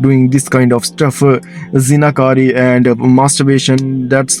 doing this kind of stuff, zinakari and masturbation, that's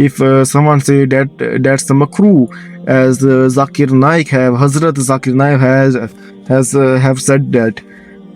If someone say that's the makruh, as Zakir Naik Hazrat Zakir Naik has have said that.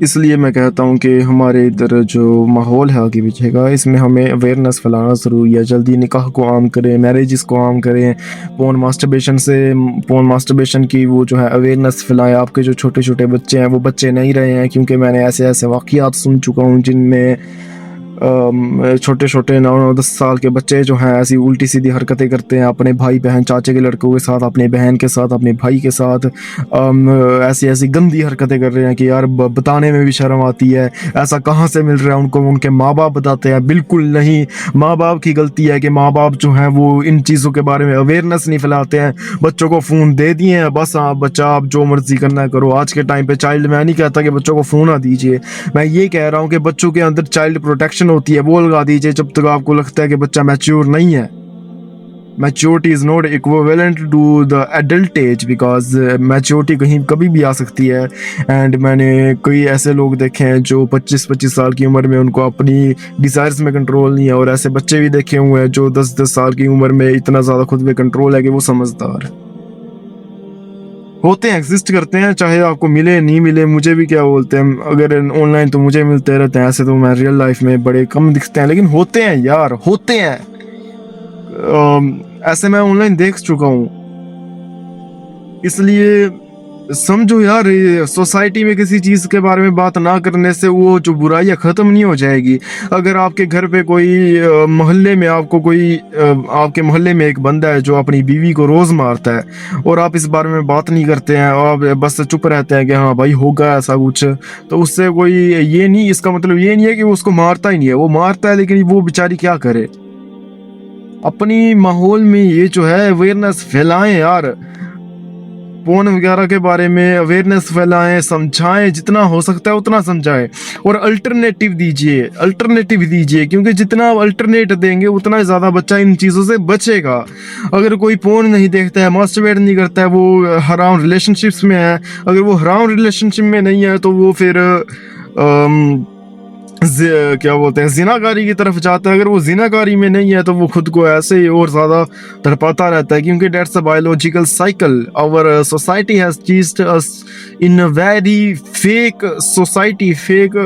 اس لیے میں کہتا ہوں کہ ہمارے ادھر جو ماحول ہے آگے پیچھے کا، اس میں ہمیں اویئرنیس پھیلانا ضروری ہے. جلدی نکاح کو عام کریں، میریجز کو عام کریں، پون ماسٹربیشن کی وہ جو ہے اویئرنیس پھیلائیں. آپ کے جو چھوٹے چھوٹے بچے ہیں وہ بچے نہیں رہے ہیں، کیونکہ میں نے ایسے واقعات سن چکا ہوں جن میں چھوٹے چھوٹے 9-10 سال کے بچے جو ہیں ایسی الٹی سیدھی حرکتیں کرتے ہیں اپنے بھائی بہن چاچے کے لڑکوں کے ساتھ، اپنے بہن کے ساتھ، اپنے بھائی کے ساتھ. ایسی گندی حرکتیں کر رہے ہیں کہ یار بتانے میں بھی شرم آتی ہے. ایسا کہاں سے مل رہا ہے ان کو؟ ان کے ماں باپ بتاتے ہیں؟ بالکل نہیں. ماں باپ کی غلطی ہے کہ ماں باپ جو ہیں وہ ان چیزوں کے بارے میں اویئرنیس نہیں پھیلاتے ہیں. بچوں کو فون دے دیے ہیں، بس ہاں بچہ آپ جو مرضی کرنا ہے کرو. آج کے ٹائم پہ میں نہیں کہتا کہ بچوں کو فون نہ دیجیے، میں یہ کہہ رہا ہوں کہ بچوں کے اندر چائلڈ پروٹیکشن ہوتی ہے وہ لگا دیجیے جب تک آپ کو لگتا ہے کہ بچہ میچور نہیں ہے. Maturity is not equivalent to the adult age, because maturity کبھی بھی آ سکتی ہے. اینڈ میں نے کئی ایسے لوگ دیکھے ہیں جو 25 سال کی عمر میں ان کو اپنی ڈیزائرز میں کنٹرول نہیں ہے، اور ایسے بچے بھی دیکھے ہوئے ہیں جو 10 سال کی عمر میں اتنا زیادہ خود پہ کنٹرول ہے کہ وہ سمجھدار ہوتے ہیں، ایگزسٹ کرتے ہیں. چاہے آپ کو ملے نہیں ملے، مجھے بھی کیا بولتے ہیں، اگر آن لائن تو مجھے ملتے رہتے ہیں، ایسے تو میں ریئل لائف میں بڑے کم دکھتے ہیں، لیکن ہوتے ہیں یار، ہوتے ہیں. ایسے میں آن لائن دیکھ چکا ہوں. اس لیے سمجھو یار، سوسائٹی میں کسی چیز کے بارے میں بات نہ کرنے سے وہ جو برائیاں ختم نہیں ہو جائے گی. اگر آپ کے گھر پہ کوئی محلے میں آپ کے محلے میں ایک بندہ ہے جو اپنی بیوی کو روز مارتا ہے اور آپ اس بارے میں بات نہیں کرتے ہیں، آپ بس چپ رہتے ہیں کہ ہاں بھائی ہوگا ایسا کچھ، تو اس سے کوئی یہ نہیں، اس کا مطلب یہ نہیں ہے کہ وہ اس کو مارتا ہی نہیں ہے، وہ مارتا ہے، لیکن وہ بیچاری کیا کرے. اپنی ماحول میں یہ جو ہے اویئرنیس پھیلائیں یار، فون وغیرہ کے بارے میں اویئرنیس پھیلائیں، سمجھائیں، جتنا ہو سکتا ہے اتنا سمجھائیں، اور الٹرنیٹیو دیجیے، کیونکہ جتنا آپ الٹرنیٹ دیں گے اتنا زیادہ بچہ ان چیزوں سے بچے گا. اگر کوئی فون نہیں دیکھتا ہے، ماسٹربیٹ نہیں کرتا ہے، وہ حرام ریلیشن شپس میں ہے، اگر وہ حرام ریلیشن شپ میں نہیں ہے تو وہ پھر کیا بولتے ہیں زناکاری کی طرف جاتا ہے. اگر وہ زناکاری میں نہیں ہے تو وہ خود کو ایسے ہی اور زیادہ تڑپاتا رہتا ہے، کیونکہ that's a biological cycle. Our society has ٹیچڈ us in very fake society, fake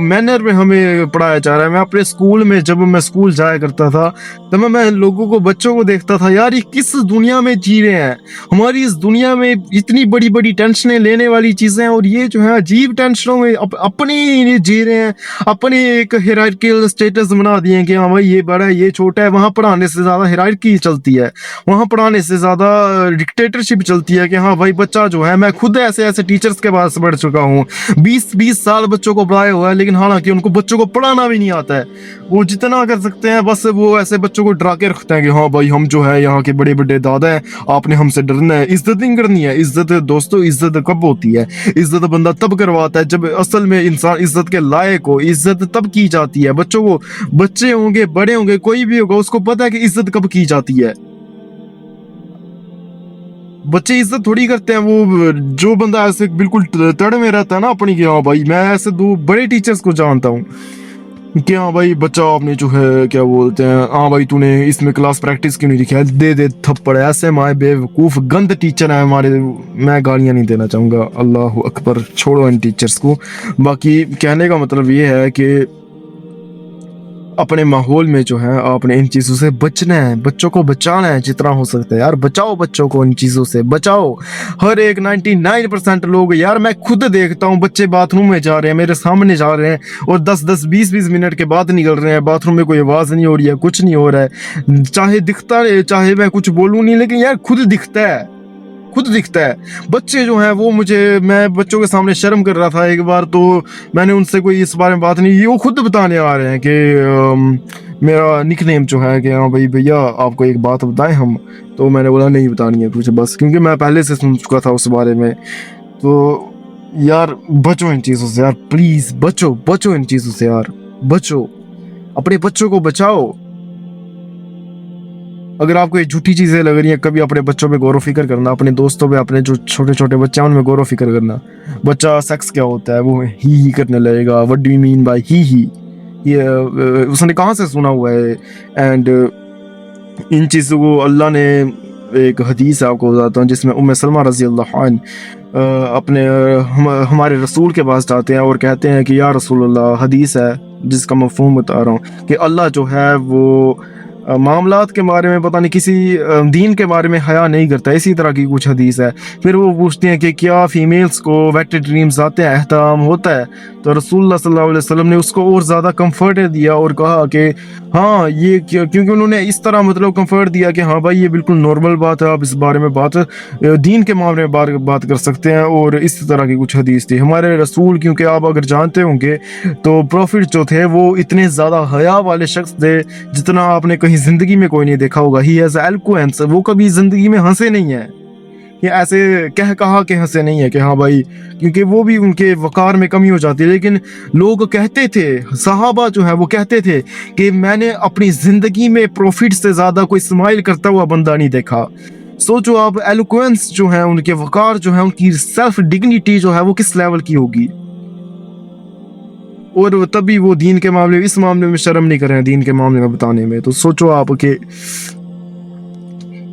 manner میں ہمیں پڑھایا جا رہا ہے. میں اپنے اسکول میں جب میں اسکول جایا کرتا تھا تب میں لوگوں کو، بچوں کو دیکھتا تھا، یار یہ کس دنیا میں جی رہے ہیں. ہماری اس دنیا میں اتنی بڑی بڑی ٹینشنیں لینے والی چیزیں ہیں، اور یہ جو ہے عجیب ٹینشنوں میں اپنی جی رہے ہیں، اپنے ایک ہیرارکیل سٹیٹس بنا دیے کہ ہاں بھائی یہ بڑا ہے یہ چھوٹا ہے. وہاں پڑھانے سے زیادہ ہیرارکی چلتی ہے، وہاں پڑھانے سے زیادہ ڈکٹیٹرشپ چلتی ہے کہ ہاں بھائی بچہ جو ہے، میں خود ایسے ٹیچرز کے پاس پڑھ چکا ہوں، 20 سال بچوں کو پڑھائے ہوا ہے، لیکن حالانکہ ان کو بچوں کو پڑھانا بھی نہیں آتا ہے. وہ جتنا کر سکتے ہیں بس وہ ایسے بچوں کو ڈرا کے رکھتے ہیں کہ ہاں بھائی ہم جو ہے یہاں کے بڑے بڑے دادا ہیں، آپ نے ہم سے ڈرنا ہے. عزت نہیں کرنی ہے. عزت دوستو، عزت کب ہوتی ہے؟ عزت بندہ تب کرواتا ہے جب اصل میں انسان عزت کے لائق ہو. عزت تب کی جاتی ہے بچوں کو، بچے ہوں گے بڑے ہوں گے کوئی بھی ہوگا، اس کو پتا ہے کہ عزت کب کی جاتی ہے. بچے عزت تھوڑی کرتے ہیں. وہ جو بندہ ایسے بالکل تڑ میں رہتا ہے نا اپنی کہ ہاں بھائی، میں ایسے 2 بڑے ٹیچرز کو جانتا ہوں کہ ہاں بھائی بچہ آپ نے جو ہے کیا بولتے ہیں، ہاں بھائی تو نے اس میں کلاس پریکٹس کیوں نہیں لکھا ہے، دے تھپڑ. ایسے مائے بے وقوف گند ٹیچر ہیں ہمارے. میں گالیاں نہیں دینا چاہوں گا، اللہ اکبر، چھوڑو ان ٹیچرز کو. باقی کہنے کا مطلب یہ ہے کہ اپنے ماحول میں جو ہے آپ نے ان چیزوں سے بچنا ہے، بچوں کو بچانا ہے جتنا ہو سکتا ہے. یار بچاؤ بچوں کو، ان چیزوں سے بچاؤ. ہر ایک 99% لوگ، یار میں خود دیکھتا ہوں بچے باتھ روم میں جا رہے ہیں، میرے سامنے جا رہے ہیں، اور 10-20 منٹ کے بعد نکل رہے ہیں. باتھ روم میں کوئی آواز نہیں ہو رہی ہے، کچھ نہیں ہو رہا ہے، چاہے دکھتا ہے چاہے میں کچھ بولوں نہیں، لیکن یار خود دکھتا ہے. بچے جو ہیں وہ میں بچوں کے سامنے شرم کر رہا تھا ایک بار، تو میں نے ان سے کوئی اس بارے میں بات نہیں کی. وہ خود بتانے آ رہے ہیں کہ میرا نک نیم جو ہے کہ ہاں بھائی بھیا آپ کو ایک بات بتائیں ہم. تو میں نے بولا نہیں بتانی ہے کچھ، بس کیونکہ میں پہلے سے سن چکا تھا اس بارے میں. تو یار بچو ان چیزوں سے یار، پلیز بچو ان چیزوں سے یار، بچو، اپنے بچوں کو بچاؤ. اگر آپ کو یہ جھوٹی چیزیں لگ رہی ہیں، کبھی اپنے بچوں پہ غور و فکر کرنا، اپنے دوستوں پہ، اپنے جو چھوٹے چھوٹے بچے ہیں ان میں غور و فکر کرنا. بچہ سیکس کیا ہوتا ہے وہ ہی کرنے لگے گا. What do you mean by he? یہ اس نے کہاں سے سنا ہوا ہے؟ اینڈ ان چیزوں کو اللہ نے ایک حدیث آپ کو بتاتا ہوں جس میں ام سلمہ رضی اللہ عنہ اپنے ہمارے رسول کے پاس جاتے ہیں اور کہتے ہیں کہ یا رسول اللہ، حدیث ہے جس کا مفہوم بتا رہا ہوں کہ اللہ جو ہے وہ معاملات کے بارے میں پتہ نہیں کسی دین کے بارے میں حیا نہیں کرتا، اسی طرح کی کچھ حدیث ہے۔ پھر وہ پوچھتے ہیں کہ کیا فیمیلز کو ویٹ ڈریمز آتے ہیں، احترام ہوتا ہے؟ تو رسول اللہ صلی اللہ علیہ وسلم نے اس کو اور زیادہ کمفرٹ دیا اور کہا کہ ہاں یہ کیونکہ انہوں نے اس طرح مطلب کمفرٹ دیا کہ ہاں بھائی یہ بالکل نارمل بات ہے، آپ اس بارے میں دین کے معاملے میں بات کر سکتے ہیں، اور اس طرح کی کچھ حدیث تھی۔ ہمارے رسول، کیونکہ آپ اگر جانتے ہوں گے تو پروفٹ جو تھے وہ اتنے زیادہ حیا والے شخص تھے جتنا آپ نے کہیں زندگی میں کوئی نہیں دیکھا ہوگا۔ ہی ہیز ایلوکوینس، وہ کبھی زندگی میں ہنسے نہیں ہیں، یہ ایسے کہا کہ ہنسے نہیں ہے کہ ہاں بھائی، کیونکہ وہ بھی ان کے وقار میں کمی ہو جاتی ہے۔ لیکن لوگ کہتے تھے، صحابہ جو ہے وہ کہتے تھے کہ میں نے اپنی زندگی میں پروفٹ سے زیادہ کوئی اسمائل کرتا ہوا بندہ نہیں دیکھا۔ سوچو آپ، ایلوکوینس جو ہے ان کے، وقار جو ہے ان کی، سیلف ڈگنیٹی جو ہے وہ کس لیول کی ہوگی، اور تبھی وہ دین کے معاملے، اس معاملے میں شرم نہیں کریں دین کے معاملے میں بتانے میں۔ تو سوچو آپ کہ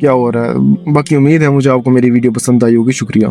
کیا ہو رہا ہے۔ باقی امید ہے مجھے آپ کو میری ویڈیو پسند آئی ہوگی۔ شکریہ۔